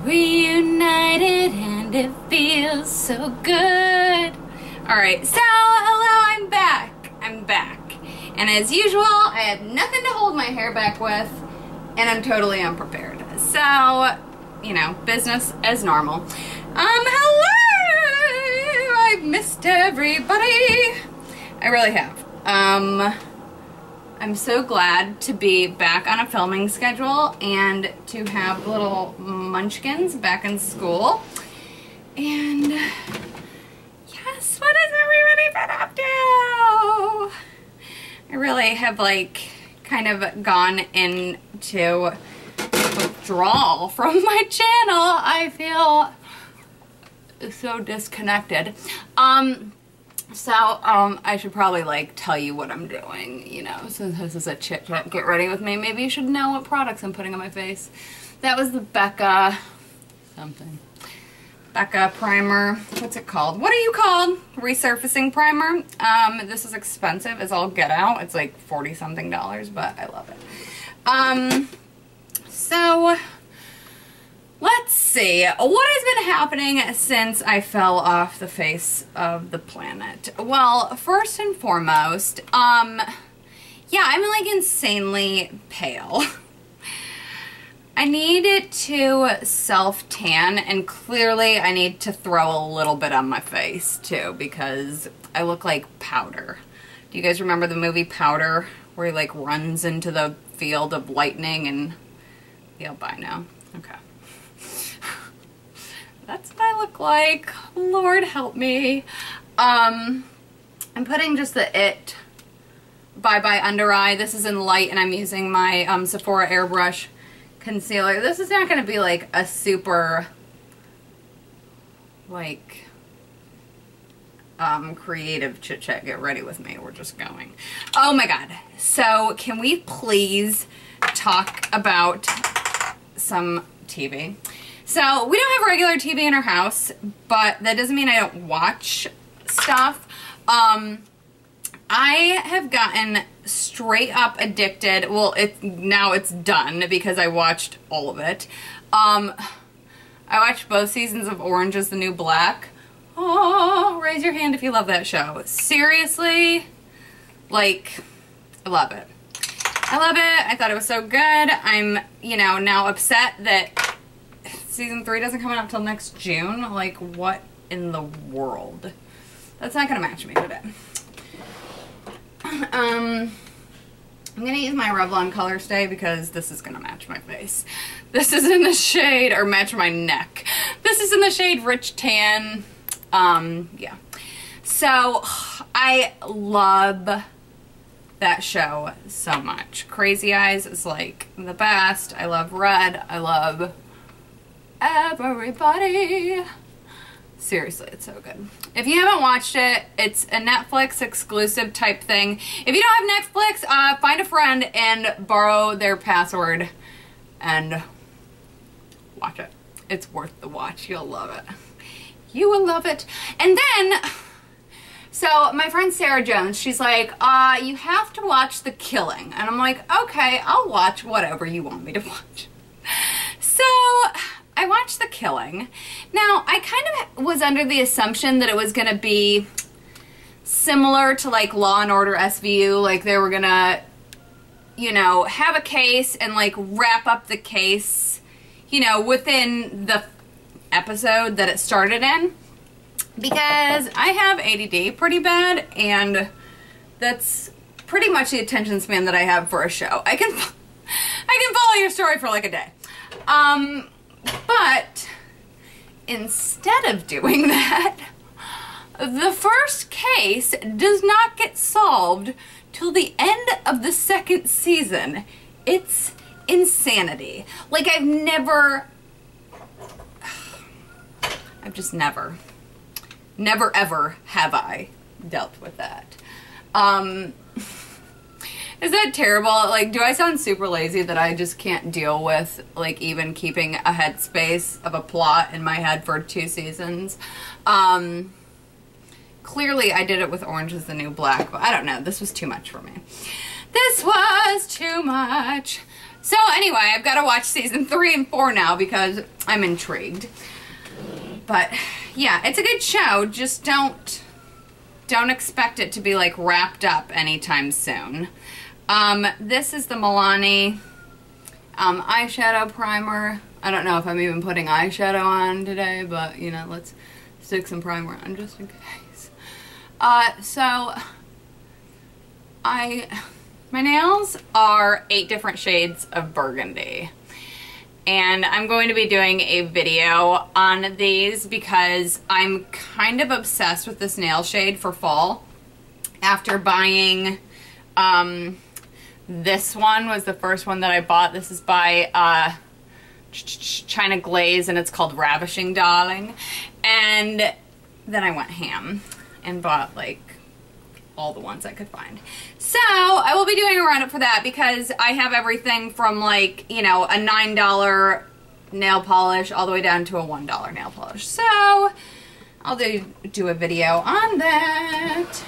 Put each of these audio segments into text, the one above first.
reunited and it feels so good. Alright, so hello, I'm back. And as usual, I have nothing to hold my hair back with, and I'm totally unprepared. So, you know, business as normal. Hello! I've missed everybody. I really have. I'm so glad to be back on a filming schedule and to have little munchkins back in school. And yes, what has everybody been up to? I really have like kind of gone into withdrawal from my channel. I feel so disconnected. I should probably like tell you what I'm doing, you know, since this is a chit chat, get ready with me. Maybe you should know what products I'm putting on my face. That was the Becca Becca primer. What's it called? What are you called? Resurfacing primer. This is expensive as all get out. It's like $40 something, but I love it. So let's see. What has been happening since I fell off the face of the planet? Well, first and foremost, yeah, I'm like insanely pale. I need to self-tan, and clearly I need to throw a little bit on my face too, because I look like Powder. Do you guys remember the movie Powder, where he like runs into the field of lightning and the albino? Okay. That's what I look like. Lord help me. I'm putting just the It Bye Bye UnderEye. This is in light, and I'm using my Sephora Airbrush concealer. This is not going to be like a super like creative chit chat. Get ready with me. We're just going. Oh my god. So can we please talk about some TV? So we don't have regular TV in our house, but that doesn't mean I don't watch stuff. I have gotten straight up addicted. Well, now it's done because I watched all of it. I watched both seasons of Orange is the New Black. Oh, raise your hand if you love that show. Seriously, like, I love it. I love it. I thought it was so good. I'm, you know, now upset that season 3 doesn't come out until next June. Like, what in the world? That's not gonna match me today. I'm gonna use my Revlon Color Stay because this is gonna match my face. This is in the shade, or match my neck. This is in the shade Rich Tan. Yeah. So, I love that show so much. Crazy Eyes is like the best. I love Red. I love everybody. Seriously, it's so good. If you haven't watched it, it's a Netflix exclusive type thing. If you don't have Netflix, find a friend and borrow their password and watch it. It's worth the watch. You'll love it. You will love it. And then, so my friend Sarah Jones, she's like, you have to watch The Killing. And I'm like, okay, I'll watch whatever you want me to watch. So I watched The Killing. Now, I kind of was under the assumption that it was going to be similar to like Law and Order SVU, like they were going to, you know, have a case and like wrap up the case, you know, within the episode that it started in, because I have ADD pretty bad, and that's pretty much the attention span that I have for a show. I can follow your story for like a day. But instead of doing that, the first case does not get solved till the end of the second season. It's insanity. Like I've just never ever have I dealt with that. Is that terrible? Like, do I sound super lazy that I just can't deal with, like, even keeping a headspace of a plot in my head for 2 seasons? Clearly, I did it with Orange is the New Black, but I don't know. This was too much for me. This was too much. So anyway, I've got to watch season 3 and 4 now because I'm intrigued. But yeah, it's a good show. Just don't expect it to be like wrapped up anytime soon. This is the Milani eyeshadow primer. I don't know if I'm even putting eyeshadow on today, but you know, let's stick some primer on just in case. So my nails are 8 different shades of burgundy. And I'm going to be doing a video on these because I'm kind of obsessed with this nail shade for fall. After buying, this one was the first one that I bought. This is by China Glaze and it's called Ravishing Darling. And then I went ham and bought like all the ones I could find. So I will be doing a roundup for that because I have everything from like, you know, a $9 nail polish all the way down to a $1 nail polish. So I'll do a video on that.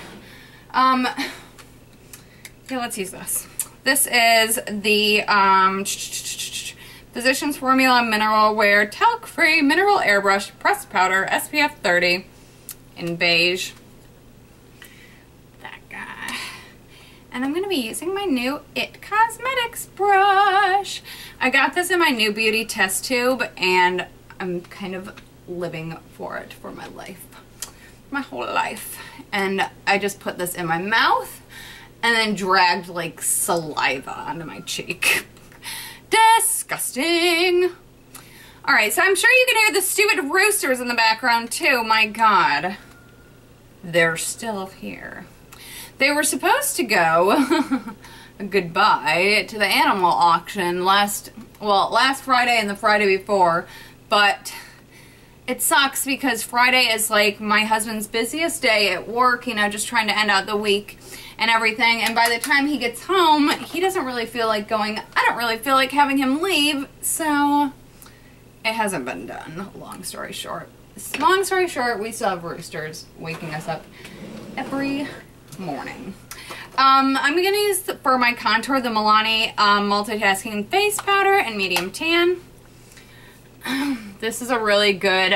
Okay, let's use this. This is the Physicians Formula Mineral Wear Talc Free Mineral Airbrush Pressed Powder SPF 30 in beige. And I'm going to be using my new It Cosmetics brush. I got this in my new beauty test tube and I'm kind of living for it for my life. My whole life. And I just put this in my mouth and then dragged like saliva onto my cheek. Disgusting. Alright, so I'm sure you can hear the stupid roosters in the background too. My God. They're still here. They were supposed to go goodbye to the animal auction last Friday and the Friday before, but it sucks because Friday is like my husband's busiest day at work, you know, just trying to end out the week and everything, and by the time he gets home, he doesn't really feel like going. I don't really feel like having him leave, so it hasn't been done, long story short. Long story short, we still have roosters waking us up every morning. I'm going to use for my contour the Milani Multitasking Face Powder in Medium Tan. This is a really good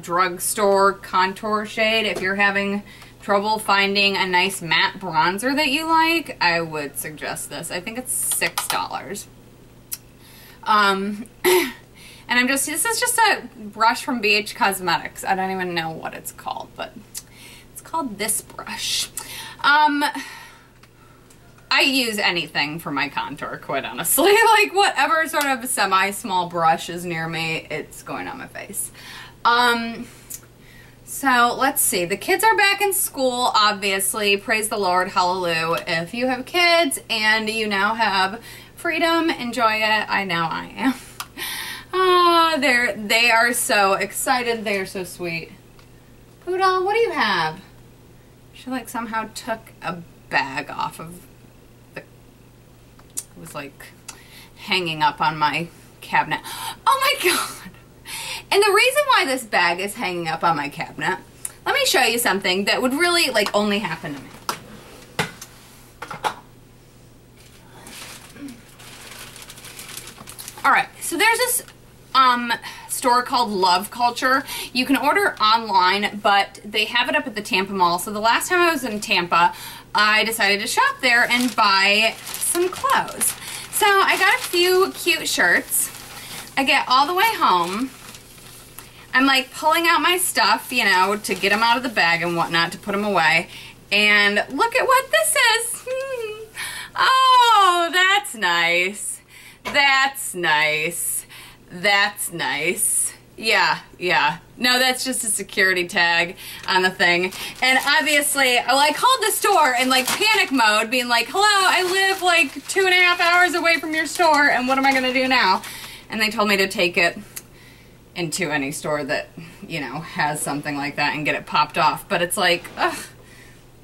drugstore contour shade. If you're having trouble finding a nice matte bronzer that you like, I would suggest this. I think it's $6. And this is just a brush from Beige Cosmetics. I don't even know what it's called, but it's called this brush. I use anything for my contour, quite honestly. Like whatever sort of semi-small brush is near me, it's going on my face. So let's see. The kids are back in school, obviously. Praise the Lord, hallelujah. If you have kids and you now have freedom, enjoy it. I know I am. They are so excited. They are so sweet. Poodle, what do you have? She like somehow took a bag off of the, it was like hanging up on my cabinet. Oh my God. And the reason why this bag is hanging up on my cabinet, let me show you something that would really like only happen to me. Alright, so there's this store called Love Culture. You can order online, but they have it up at the Tampa Mall. So the last time I was in Tampa, I decided to shop there and buy some clothes. So I got a few cute shirts. I get all the way home. I'm like pulling out my stuff, you know, to get them out of the bag and whatnot, to put them away. And look at what this is. Oh, that's nice. That's nice. That's nice. Yeah. No, that's just a security tag on the thing. And obviously, I called the store in like panic mode, being like, hello, I live like 2.5 hours away from your store, and what am I gonna do now? And they told me to take it into any store that, you know, has something like that and get it popped off. But it's like, ugh.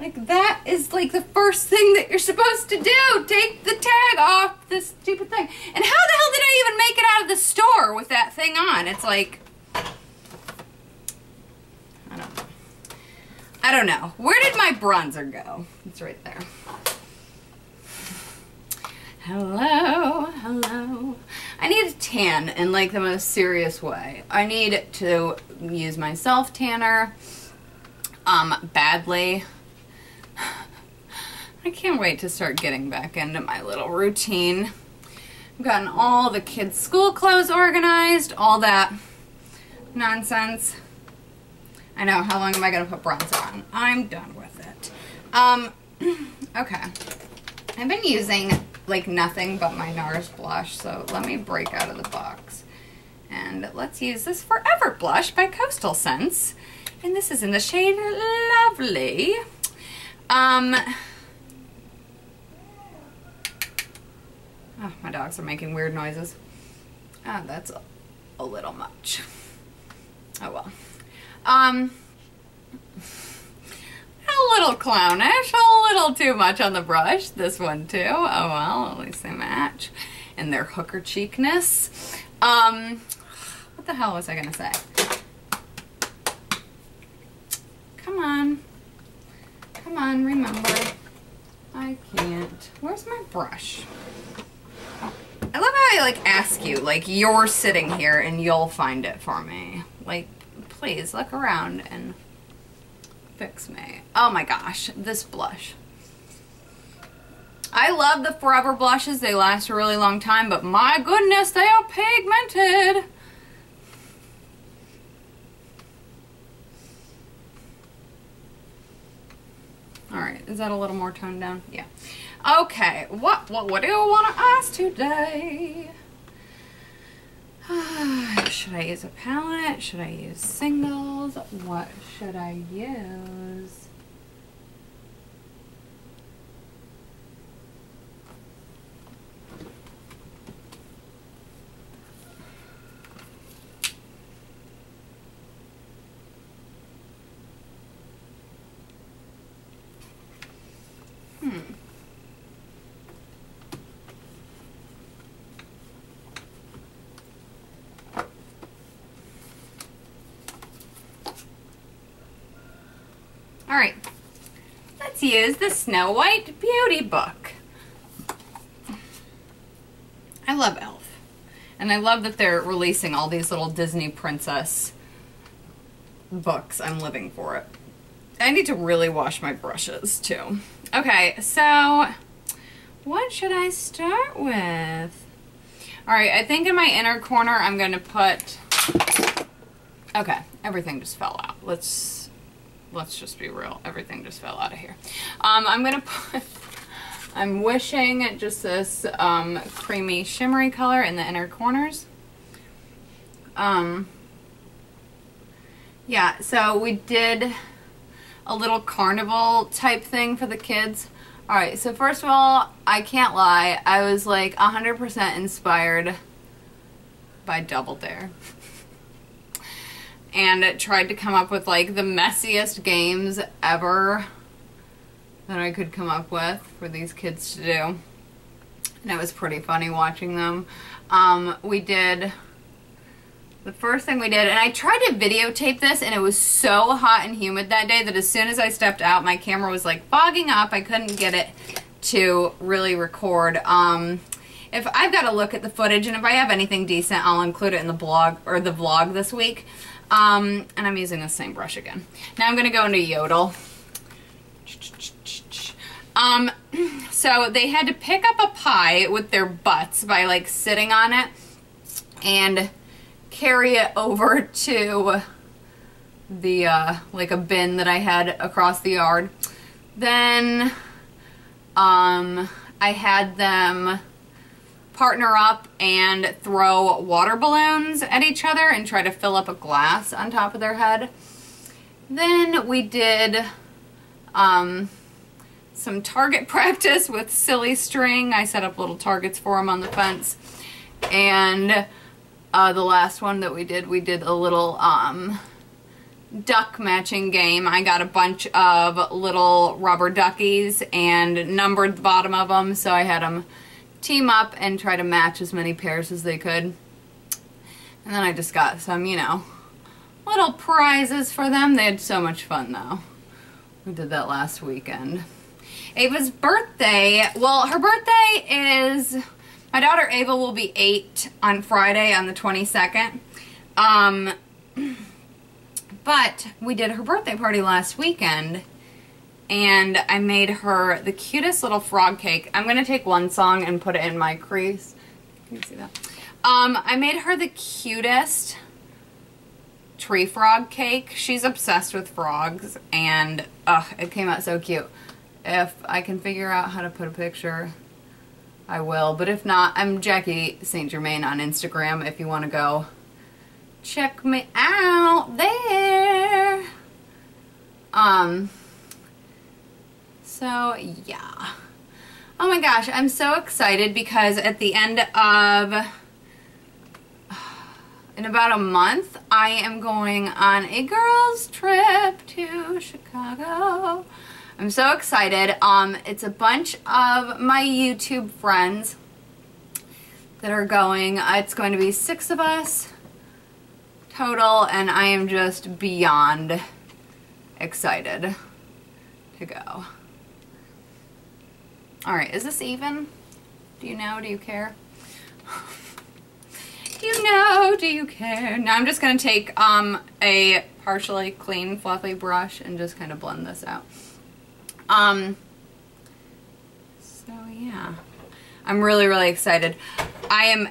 Like, that is, like, the first thing that you're supposed to do. Take the tag off this stupid thing. And how the hell did I even make it out of the store with that thing on? It's like, I don't know. Where did my bronzer go? It's right there. Hello, hello. I need a tan in like the most serious way. I need to use my self tanner badly. I can't wait to start getting back into my little routine. I've gotten all the kids' school clothes organized, all that nonsense. I know, how long am I gonna put bronzer on? I'm done with it. Okay. I've been using like nothing but my NARS blush, so let me break out of the box. And let's use this Forever Blush by Coastal Scents. And this is in the shade Lovely. Oh, my dogs are making weird noises. Oh, that's a little much. Oh well. A little clownish, a little too much on the brush. This one too. Oh well, at least they match. And their hooker cheekness. What the hell was I gonna say? Come on. Come on, remember. I can't. Where's my brush? I love how I like ask you, like you're sitting here and you'll find it for me. Like, please look around and fix me. Oh my gosh, this blush. I love the Forever blushes. They last a really long time, but my goodness, they are pigmented. All right, is that a little more toned down? Yeah. Okay, what do you want to ask today? Should I use a palette? Should I use singles? What should I use? All right, let's use the Snow White Beauty Book. I love e.l.f. And I love that they're releasing all these little Disney princess books. I'm living for it. I need to really wash my brushes too. Okay, so what should I start with? All right, I think in my inner corner I'm going to put, okay, everything just fell out. Let's just be real. Everything just fell out of here. I'm going to put, I'm wishing just this creamy shimmery color in the inner corners. Yeah, so we did a little carnival type thing for the kids. Alright, so first of all, I can't lie. I was like 100% inspired by Double Dare. And tried to come up with like the messiest games ever that I could come up with for these kids to do. And it was pretty funny watching them. We did, the first thing we did, and I tried to videotape this and it was so hot and humid that day that as soon as I stepped out, my camera was like fogging up. I couldn't get it to really record. If I've got to look at the footage, and if I have anything decent, I'll include it in the blog or the vlog this week. And I'm using the same brush again. Now I'm going to go into Yodel. So they had to pick up a pie with their butts by like sitting on it and carry it over to the, like a bin that I had across the yard. Then, I had them partner up and throw water balloons at each other and try to fill up a glass on top of their head. Then we did some target practice with silly string. I set up little targets for them on the fence. And the last one that we did a little duck matching game. I got a bunch of little rubber duckies and numbered the bottom of them, so I had them team up and try to match as many pairs as they could. And then I just got some, you know, little prizes for them. They had so much fun though. We did that last weekend. Ava's birthday, well, her birthday is, my daughter Ava will be 8 on Friday on the 22nd. But we did her birthday party last weekend, and I made her the cutest little frog cake. I'm going to take one song and put it in my crease. Can you see that? I made her the cutest tree frog cake. She's obsessed with frogs, and it came out so cute. If I can figure out how to put a picture, I will. But if not, I'm Jackie St. Germain on Instagram if you want to go check me out there. So yeah. Oh my gosh, I'm so excited because at the end of, in about a month, I am going on a girls trip to Chicago. I'm so excited. It's a bunch of my YouTube friends that are going. It's going to be 6 of us total, and I am just beyond excited to go. Alright, is this even? Do you know? Do you care? Do you know? Do you care? Now I'm just going to take a partially clean fluffy brush and just kind of blend this out. So yeah, I'm really, really excited. I am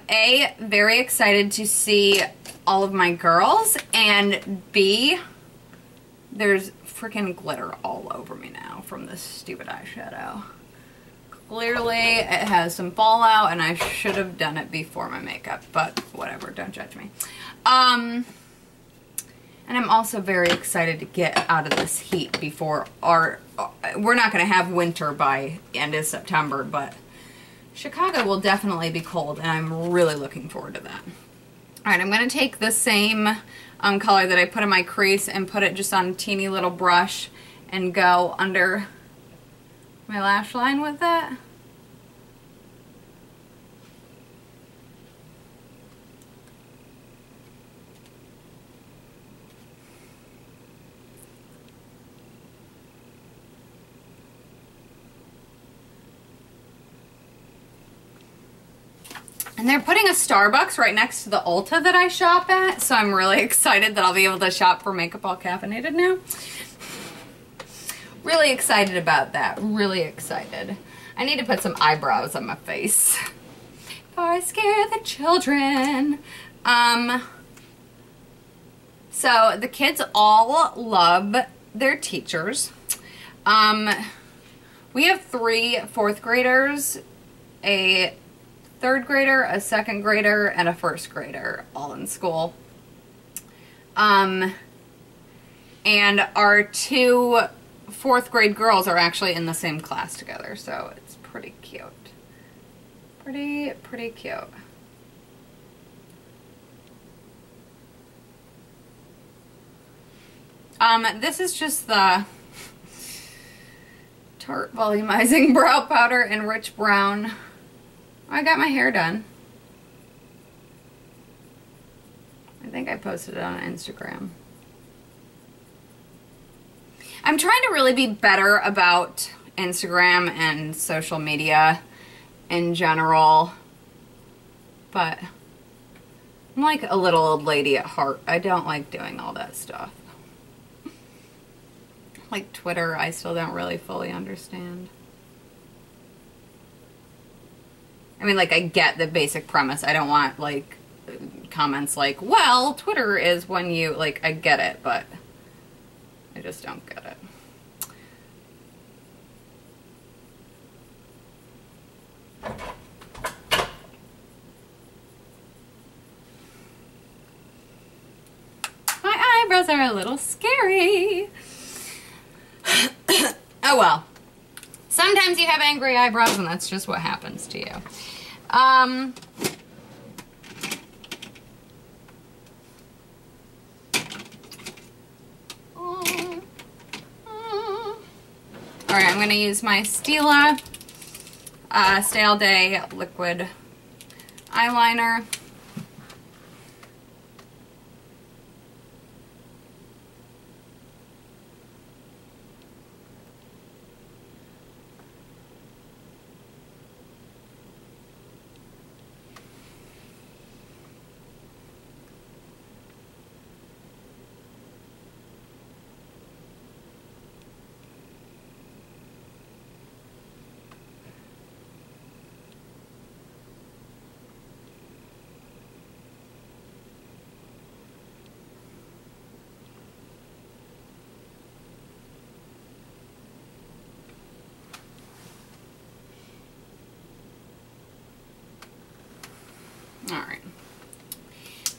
very excited to see all of my girls, and B, there's freaking glitter all over me now from this stupid eyeshadow. Clearly it has some fallout, and I should have done it before my makeup, but whatever, don't judge me. And I'm also very excited to get out of this heat before we're not going to have winter by end of September, but Chicago will definitely be cold, and I'm really looking forward to that. Alright, I'm going to take the same color that I put in my crease and put it just on a teeny little brush and go under my lash line with it. And they're putting a Starbucks right next to the Ulta that I shop at, so I'm really excited that I'll be able to shop for makeup all caffeinated now. Really excited about that. Really excited. I need to put some eyebrows on my face before I scare the children. So the kids all love their teachers. We have 3 4th graders, a 3rd grader, a 2nd grader, and a 1st grader all in school. And our 2 4th grade girls are actually in the same class together, so it's pretty cute. Pretty cute. This is just the Tarte Volumizing Brow Powder in Rich Brown. I got my hair done. I think I posted it on Instagram. I'm trying to really be better about Instagram and social media in general, but I'm like a little old lady at heart. I don't like doing all that stuff. Like Twitter, I still don't really fully understand. I mean, like, I get the basic premise. I don't want, like, comments like, well, Twitter is when you, like, I get it, but I just don't get it. My eyebrows are a little scary. Oh well. Sometimes you have angry eyebrows, and that's just what happens to you. Alright, I'm going to use my Stila Stay All Day liquid eyeliner.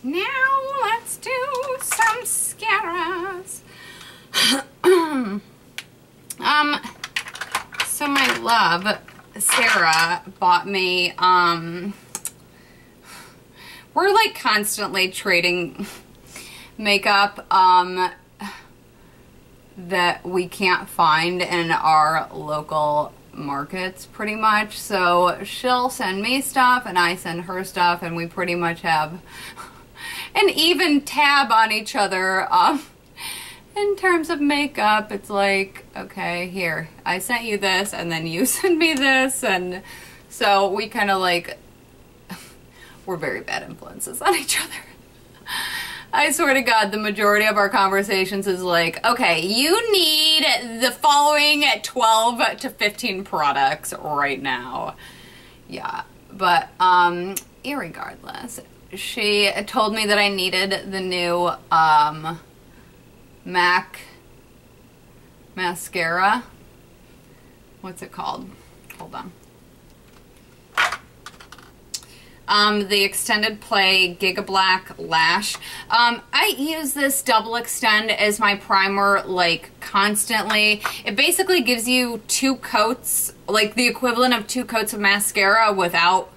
Now let's do some mascaras. So my love, Sarah, bought me, we're like constantly trading makeup, that we can't find in our local markets pretty much. So she'll send me stuff and I send her stuff, and we pretty much have an even tab on each other. In terms of makeup, it's like, okay, here, I sent you this and then you send me this, and so we kind of like, we're very bad influences on each other. I swear to God, the majority of our conversations is like, okay, you need the following 12 to 15 products right now. Yeah, but irregardless, she told me that I needed the new MAC mascara. What's it called? Hold on. The Extended Play Giga Black Lash. I use this double extend as my primer like constantly. It basically gives you 2 coats, like the equivalent of 2 coats of mascara without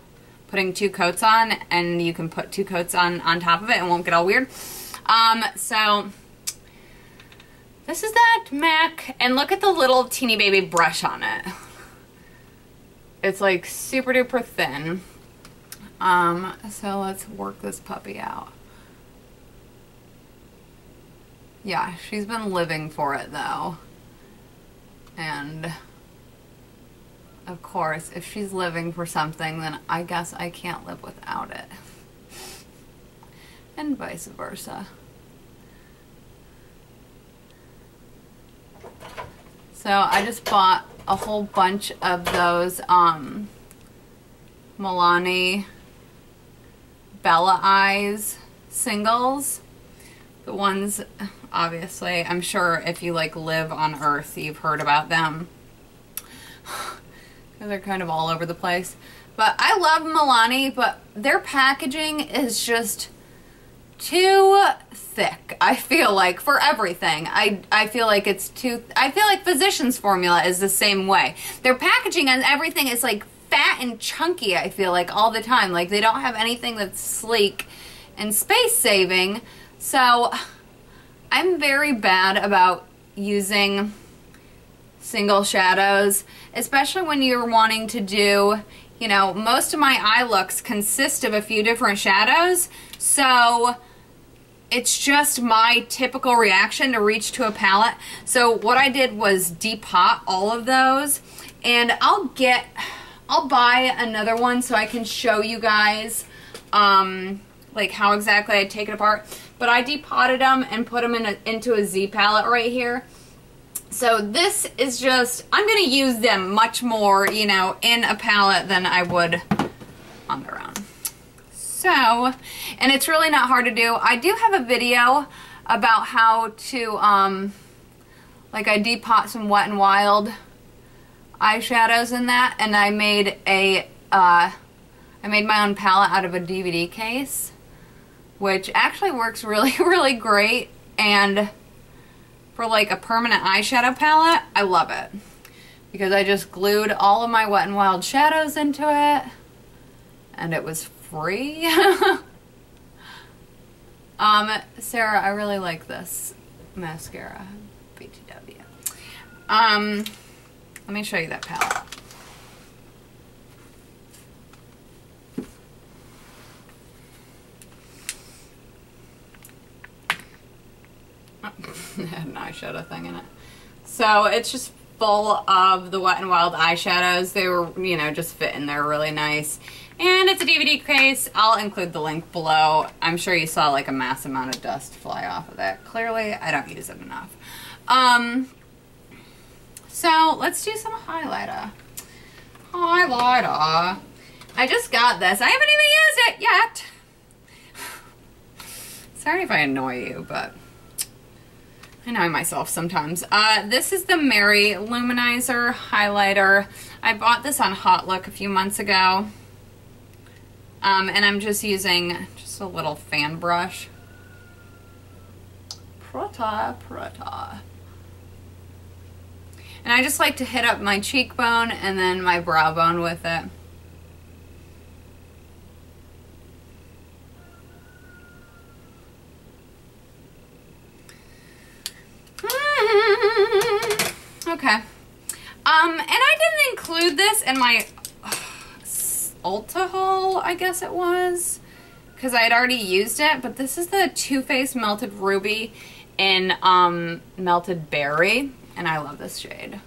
putting 2 coats on, and you can put 2 coats on top of it and won't get all weird. So this is that MAC, and look at the little teeny baby brush on it. It's like super duper thin. So let's work this puppy out. Yeah, she's been living for it though. And of course, if she's living for something, then I guess I can't live without it. And vice versa. So I just bought a whole bunch of those, Milani Bella Eyes singles. The ones, obviously, I'm sure if you like live on Earth, you've heard about them. They're kind of all over the place. But I love Milani, but their packaging is just too thick, I feel like, for everything. I feel like it's too, I feel like Physicians Formula is the same way. Their packaging and everything is like fat and chunky, I feel like, all the time. Like, they don't have anything that's sleek and space saving. So I'm very bad about using single shadows, especially when you're wanting to do, you know, most of my eye looks consist of a few different shadows. So it's just my typical reaction to reach to a palette. So what I did was depot all of those, and I'll buy another one so I can show you guys like how exactly I take it apart. But I depotted them and put them into a Z palette right here. So this is just, I'm going to use them much more, you know, in a palette than I would on their own. So, and it's really not hard to do. I do have a video about how to, like, I depot some Wet n Wild eyeshadows in that, and I made I made my own palette out of a DVD case, which actually works really, really great. And for like a permanent eyeshadow palette, I love it, because I just glued all of my Wet n Wild shadows into it, and it was free. Sarah, I really like this mascara, BTW. Let me show you that palette. It had an eyeshadow thing in it. So it's just full of the Wet n Wild eyeshadows. They were, you know, just fit in there really nice. And it's a DVD case. I'll include the link below. I'm sure you saw like a mass amount of dust fly off of that. Clearly, I don't use it enough. So let's do some highlighter. Highlighter. I just got this. I haven't even used it yet. Sorry if I annoy you, but I annoy myself sometimes. This is the Mary-LouManizer highlighter. I bought this on Hot Look a few months ago. And I'm just using just a little fan brush. Prata. And I just like to hit up my cheekbone and then my brow bone with it. Okay. And I didn't include this in my Ulta haul, I guess it was, because I had already used it, but this is the Too Faced Melted Ruby in Melted Berry, and I love this shade.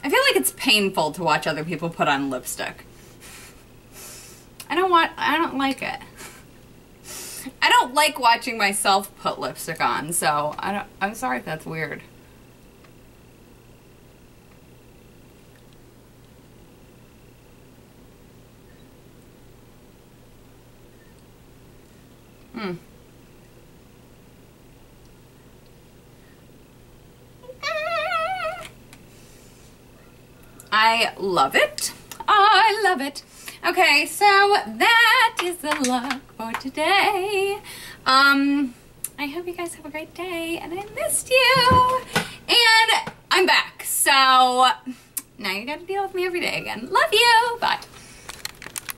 I feel like it's painful to watch other people put on lipstick. I don't like it. I don't like watching myself put lipstick on, so I'm sorry if that's weird. I love it. I love it. Okay, so that is the look for today. I hope you guys have a great day, and I missed you. And I'm back, so now you gotta deal with me every day again. Love you. Bye.